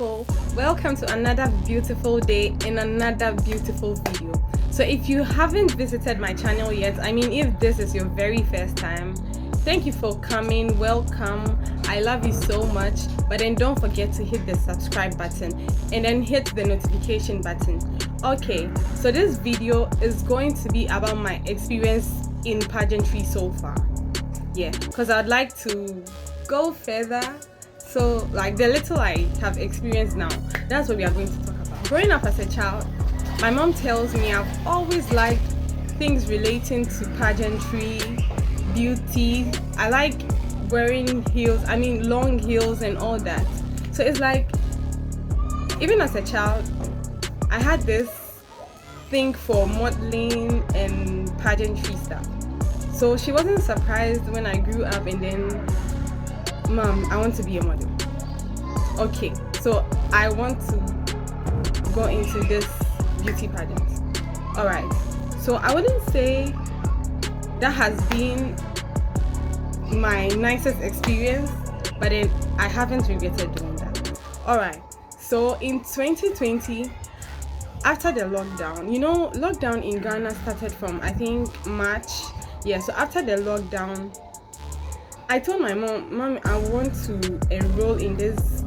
people, welcome to another beautiful day in another beautiful video. So if you haven't visited my channel yet, if this is your very first time, thank you for coming. Welcome. I love you so much. But then don't forget to hit the subscribe button and then hit the notification button. Okay, so this video is going to be about my experience in pageantry so far. Yeah, because I'd like to go further. So like the little I have experienced now, that's what we are going to talk about. Growing up as a child, my mom tells me I've always liked things relating to pageantry, beauty. I like wearing heels, long heels and all that. So it's like, even as a child, I had this thing for modeling and pageantry stuff. So she wasn't surprised when I grew up and then, Mom, I want to be a model. Okay, so I want to go into this beauty pageant. Alright, so I wouldn't say that has been my nicest experience, but then I haven't regretted doing that. Alright, so in 2020, after the lockdown, lockdown in Ghana started from I think March. Yeah, so after the lockdown, I told my mom, I want to enroll in this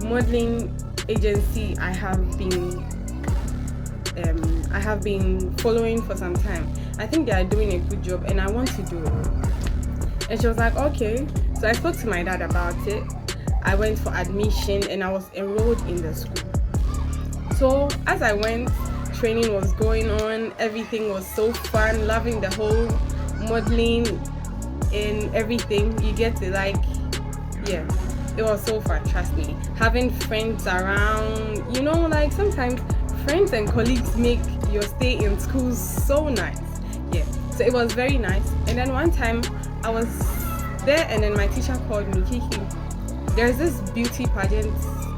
modeling agency I have been following for some time. I think they are doing a good job and I want to do it. And she was like, okay. So I spoke to my dad about it. I went for admission and I was enrolled in the school. So as I went, training was going on, everything was so fun, loving the whole modeling and everything. You get to it was so fun, trust me. Having friends around, sometimes friends and colleagues make your stay in school so nice. Yeah, so it was very nice. And then one time I was there and then my teacher called me, Kiki, there's this beauty pageant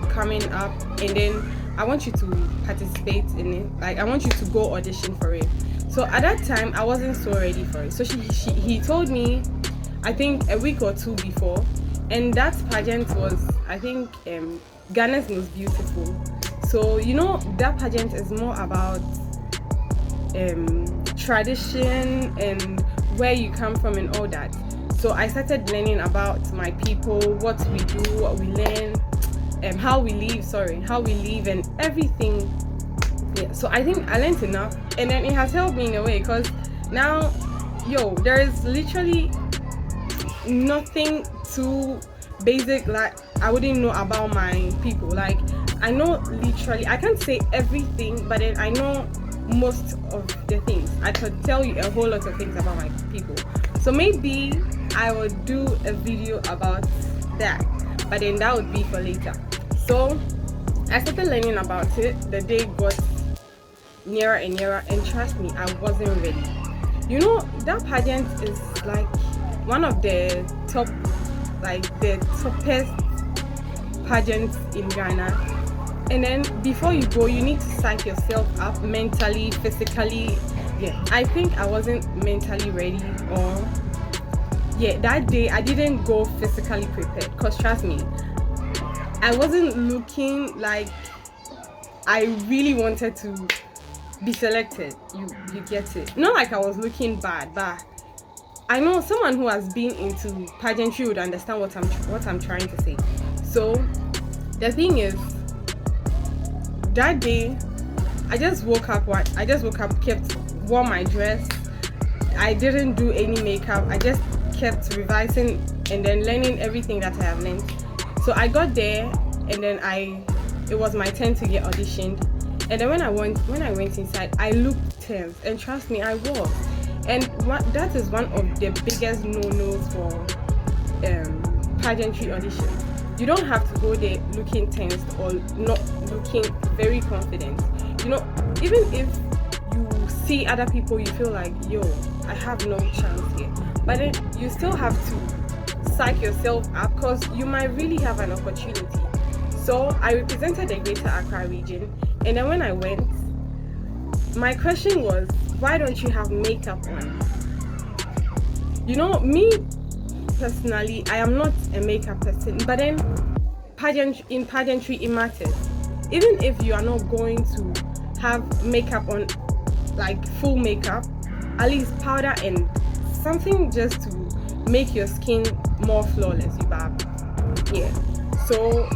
coming up and then I want you to participate in it. I want you to go audition for it. So at that time, I wasn't so ready for it. So he told me, I think a week or two before, and that pageant was, I think, Ghana's most beautiful. So, that pageant is more about tradition and where you come from and all that. So I started learning about my people, what we do, what we learn, how we live and everything. Yeah, so I think I learned enough and then it has helped me in a way because now, there is literally nothing too basic like I wouldn't know about my people. Like I know literally, I can't say everything, but then I know most of the things. I could tell you a whole lot of things about my people. So maybe I would do a video about that, but then that would be for later. So I started learning about it. The day got nearer and nearer, and trust me, I wasn't ready. That pageant is like one of the toppest pageants in Ghana. And then before you go, you need to psych yourself up mentally, physically. Yeah, I think I wasn't mentally ready, or that day I didn't go physically prepared. Cause trust me, I wasn't looking like I really wanted to be selected. You get it? Not like I was looking bad, but I know someone who has been into pageantry would understand what I'm trying to say. So the thing is, that day I just woke up, wore my dress. I didn't do any makeup. I just kept revising and then learning everything that I have learned. So I got there and then it was my turn to get auditioned. And then when I went inside, I looked tense, and trust me, I was. And that is one of the biggest no-nos for pageantry auditions. You don't have to go there looking tense or not looking very confident. Even if you see other people, you feel like, I have no chance here. But then you still have to psych yourself up because you might really have an opportunity. So I represented the Greater Accra region, and then when I went, my question was, why don't you have makeup on? Me personally, I am not a makeup person, but then pageantry, it matters. Even if you are not going to have makeup on, like full makeup, at least powder and something just to make your skin more flawless, you bab. Yeah. So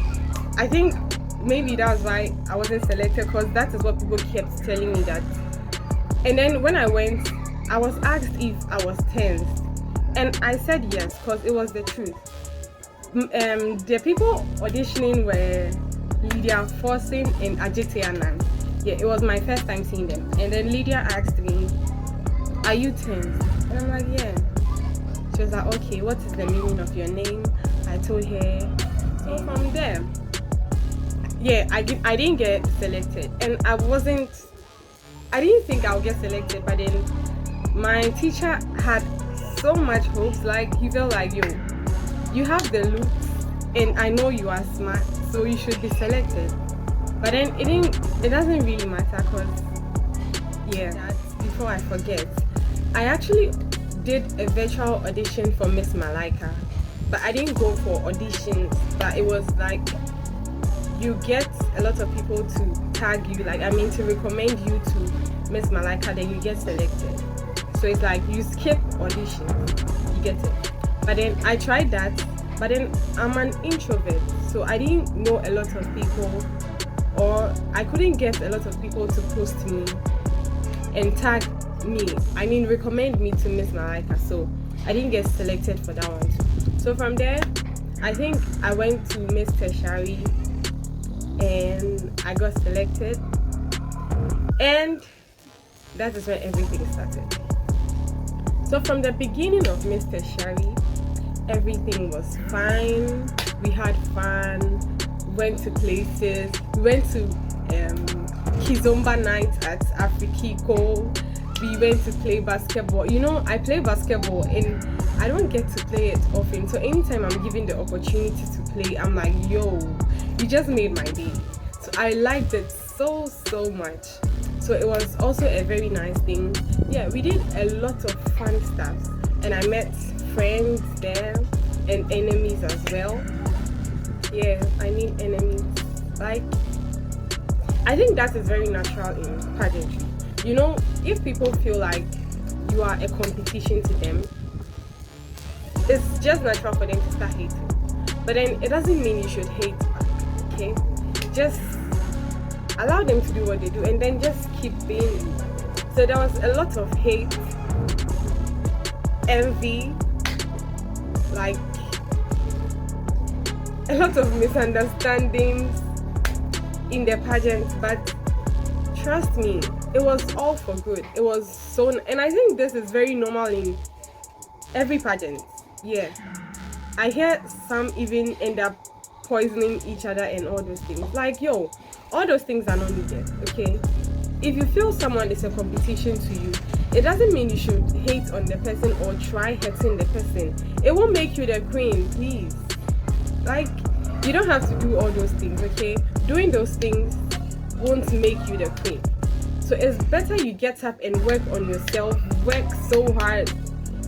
I think maybe that's why I wasn't selected, because that is what people kept telling me that. And then when I went, I was asked if I was tensed, and I said yes, because it was the truth. The people auditioning were Lydia Forcing and Ajite Anand. Yeah, it was my first time seeing them. And then Lydia asked me, "Are you tense?" And I'm like, "Yeah." She was like, "Okay, what is the meaning of your name?" I told her. So from there, yeah, I didn't get selected, and I didn't think I would get selected. But then my teacher had so much hopes. Like, he felt like, "Yo, you have the looks, and I know you are smart, so you should be selected." But then it doesn't really matter, because yeah, before I forget, I actually did a virtual audition for Miss Malaika, but I didn't go for auditions. But it was like, you get a lot of people to tag you, to recommend you to Miss Malaika, then you get selected. So it's like you skip auditions, you get it. But then I tried that, but then I'm an introvert, so I didn't know a lot of people, or I couldn't get a lot of people to post me and tag me, recommend me to Miss Malaika, so I didn't get selected for that one too. So from there, I think I went to Miss Tertiary and I got selected, and that is when everything started. So from the beginning of Miss Tertiary, everything was fine. We had fun, went to places, we went to Kizomba night at Afrikiko. We went to play basketball. I play basketball and I don't get to play it often. So anytime I'm given the opportunity to play, I'm like, yo, you just made my day. So I liked it so much. So it was also a very nice thing. Yeah, we did a lot of fun stuff, and I met friends there and enemies as well. Yeah, enemies. Like, I think that is very natural in pageantry. If people feel like you are a competition to them, it's just natural for them to start hating. But then it doesn't mean you should hate back, okay? Just allow them to do what they do, and then just keep being you. So there was a lot of hate, envy, like a lot of misunderstandings in the pageant, but trust me, it was all for good. It was so, and I think this is very normal in every pageant. Yeah, I hear some even end up poisoning each other and all those things. Like, yo, all those things are not needed, okay? If you feel someone is a competition to you, it doesn't mean you should hate on the person or try hurting the person. It won't make you the queen, please. Like, you don't have to do all those things, okay? Doing those things won't make you the queen. So it's better you get up and work on yourself, work so hard,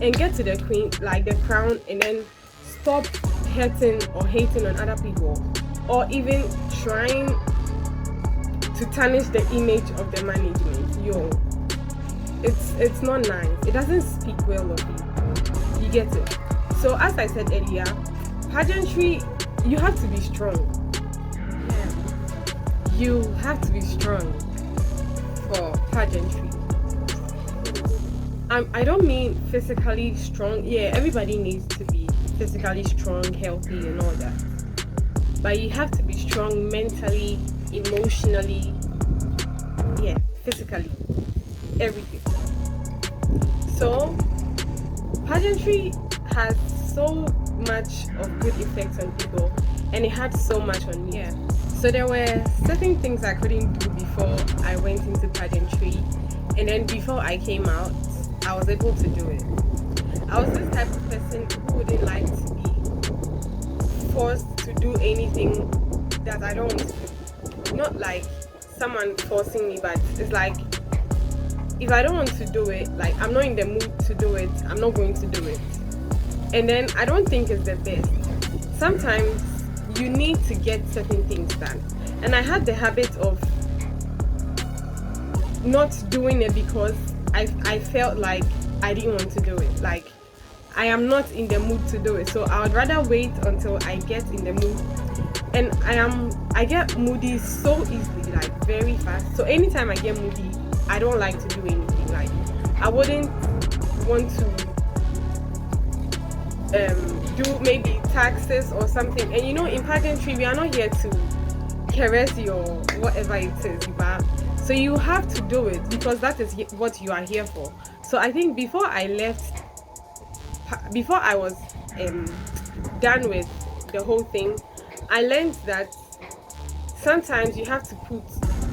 and get to the queen, like the crown, and then stop hurting or hating on other people, or even trying to tarnish the image of the management. Yo, it's not nice. It doesn't speak well of you. You get it? So as I said earlier, pageantry, you have to be strong. Yeah. You have to be strong for pageantry. I don't mean physically strong. Yeah, everybody needs to be physically strong, healthy, and all that. But you have to be strong mentally, emotionally, yeah, physically, everything. So pageantry has so much of good effects on people, and it had so much on me. Yeah. So there were certain things I couldn't do before I went into pageantry, and then before I came out, I was able to do it. I was this type of person who wouldn't like to be forced to do anything that I don't want to do. Not like someone forcing me, but it's like, if I don't want to do it, like I'm not in the mood to do it, I'm not going to do it. And then I don't think it's the best. Sometimes you need to get certain things done. And I had the habit of not doing it because I felt like I didn't want to do it. Like, I am not in the mood to do it. So I would rather wait until I get in the mood. And I get moody so easily, like very fast. So anytime I get moody, I don't like to do anything. Like, I wouldn't want to do maybe taxes or something. And you know, in pageantry, we are not here to caress your whatever it is, but so you have to do it because that is what you are here for. So I think before I was done with the whole thing, I learned that sometimes you have to put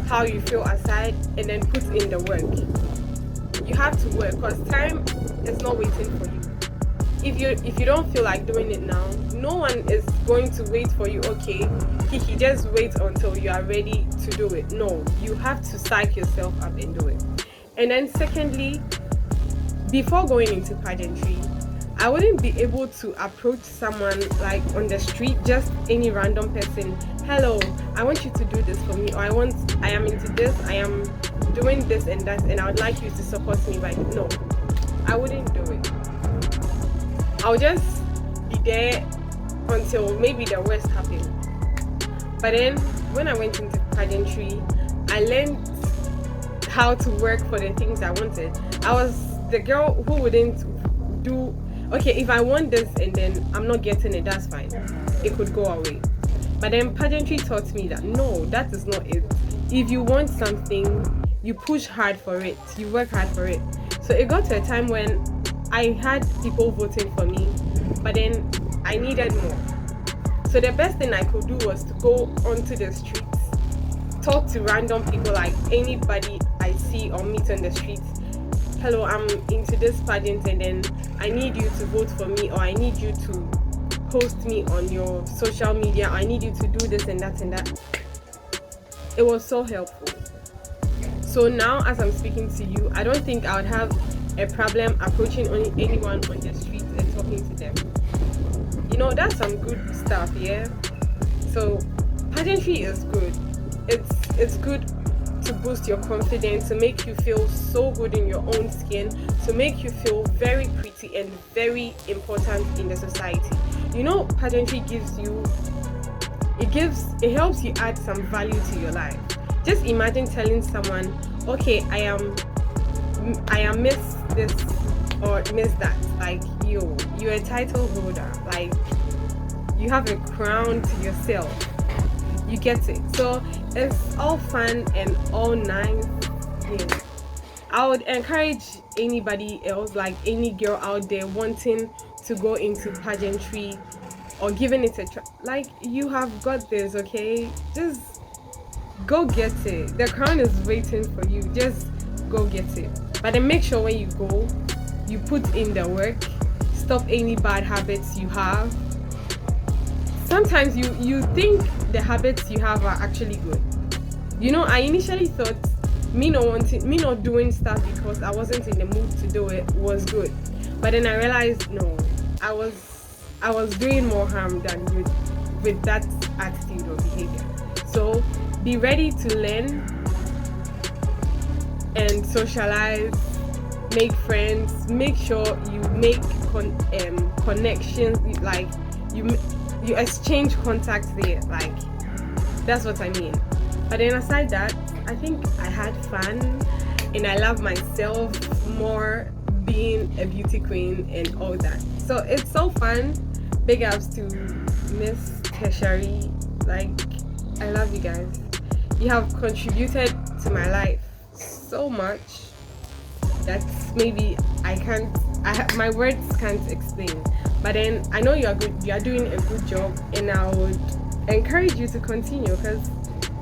how you feel aside and then put in the work. You have to work because time is not waiting for you. If you don't feel like doing it now, no one is going to wait for you. Okay, Kiki, just wait until you are ready to do it. No, you have to psych yourself up and do it. And then secondly, before going into pageantry, I wouldn't be able to approach someone like on the street, just any random person. Hello, I want you to do this for me, or I am into this, I am doing this and that, and I would like you to support me. But no, I wouldn't do it. I'll just be there until maybe the worst happened. But then when I went into pageantry, I learned how to work for the things I wanted. I was the girl who wouldn't do, okay, if I want this and then I'm not getting it, that's fine. It could go away. But then pageantry taught me that no, that is not it. If you want something, you push hard for it, you work hard for it. So it got to a time when I had people voting for me, but then I needed more. So the best thing I could do was to go onto the streets, talk to random people, like anybody I see or meet on the streets. Hello, I'm into this pageant and then I need you to vote for me, or I need you to post me on your social media, or I need you to do this and that and that. It was so helpful. So now as I'm speaking to you, I don't think I would have a problem approaching anyone on the street and talking to them. You know, that's some good stuff, yeah? So pageantry is good. It's good to boost your confidence, to make you feel so good in your own skin, to make you feel very pretty and very important in the society. You know, pageantry it helps you add some value to your life. Just imagine telling someone, okay, I am Miss this or Miss that. Like, you're a title holder. Like, you have a crown to yourself. You get it. So it's all fun and all nice. Yeah. I would encourage anybody else, like any girl out there wanting to go into pageantry or giving it a try. Like, you have got this, okay? Just go get it. The crown is waiting for you. Just go get it. But then make sure when you go, you put in the work. Stop any bad habits you have. Sometimes you think the habits you have are actually good. You know, I initially thought me not doing stuff because I wasn't in the mood to do it was good. But then I realized no, I was doing more harm than good with that attitude or behavior. So be ready to learn and socialize, make friends, make sure you make connections, like you exchange contacts there, like that's what I mean. But then aside that, I think I had fun and I love myself more being a beauty queen and all that. So it's so fun. Big ups to Miss Tertiary. Like, I love you guys. You have contributed to my life so much that maybe my words can't explain. But then I know you are good. You are doing a good job, and I would encourage you to continue, because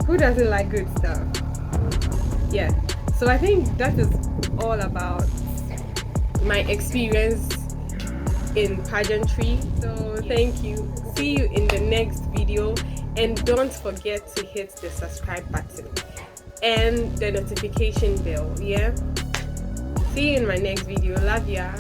who doesn't like good stuff? Yeah. So I think that is all about my experience in pageantry. So thank you. See you in the next video, and don't forget to hit the subscribe button and the notification bell. Yeah. See you in my next video. Love ya.